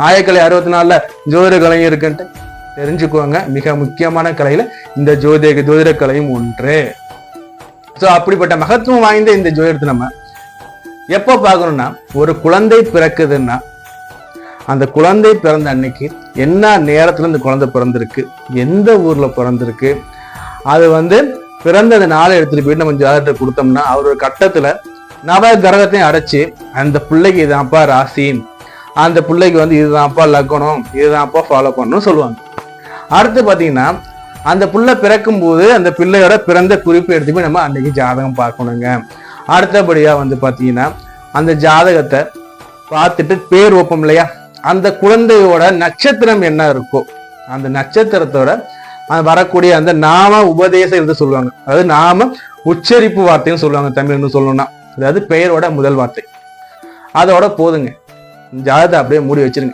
ஆயக்கலை 64ல ஜோதிட கலையும் இருக்குன்ட்டு தெரிஞ்சுக்குவாங்க. மிக முக்கியமான கலையில இந்த ஜோதிட கலையும் ஒன்று. சோ அப்படிப்பட்ட மகத்துவம் வாய்ந்த இந்த ஜோதிடத்தை நம்ம எப்ப பார்க்கணும்னா, ஒரு குழந்தை பிறக்குதுன்னா அந்த குழந்தை பிறந்த அன்னைக்கு என்ன நேரத்துல இந்த குழந்தை பிறந்திருக்கு, எந்த ஊர்ல பிறந்திருக்கு, அது பிறந்தது நாளை எடுத்துட்டு போயிட்டு நம்ம ஜாதகத்தை கொடுத்தோம்னா அவர் ஒரு கட்டத்துல நவ கிரகத்தையும் அடைச்சு அந்த பிள்ளைக்கு இதுதான்ப்பா ராசி, அந்த பிள்ளைக்கு இதுதான்ப்பா லக்னம், இதுதான்ப்பா ஃபாலோ பண்ணணும்னு சொல்லுவாங்க. அடுத்து பாத்தீங்கன்னா அந்த புள்ள பிறக்கும் போது அந்த பிள்ளையோட பிறந்த குறிப்பு எடுத்து போய் நம்ம அன்னைக்கு ஜாதகம் பார்க்கணுங்க. அடுத்தபடியா பாத்தீங்கன்னா அந்த ஜாதகத்தை பார்த்துட்டு பேர் வைப்போம் இல்லையா, அந்த குழந்தையோட நட்சத்திரம் என்ன இருக்கோ அந்த நட்சத்திரத்தோட வரக்கூடிய அந்த நாம உபதேசம் என்று சொல்லுவாங்க. அதாவது நாம உச்சரிப்பு வார்த்தைன்னு சொல்லுவாங்க தமிழ்னு சொல்லணும்னா, அதாவது பெயரோட முதல் வார்த்தை. அதோட போதுங்க, ஜாதகத்தை அப்படியே மூடி வச்சிருங்க.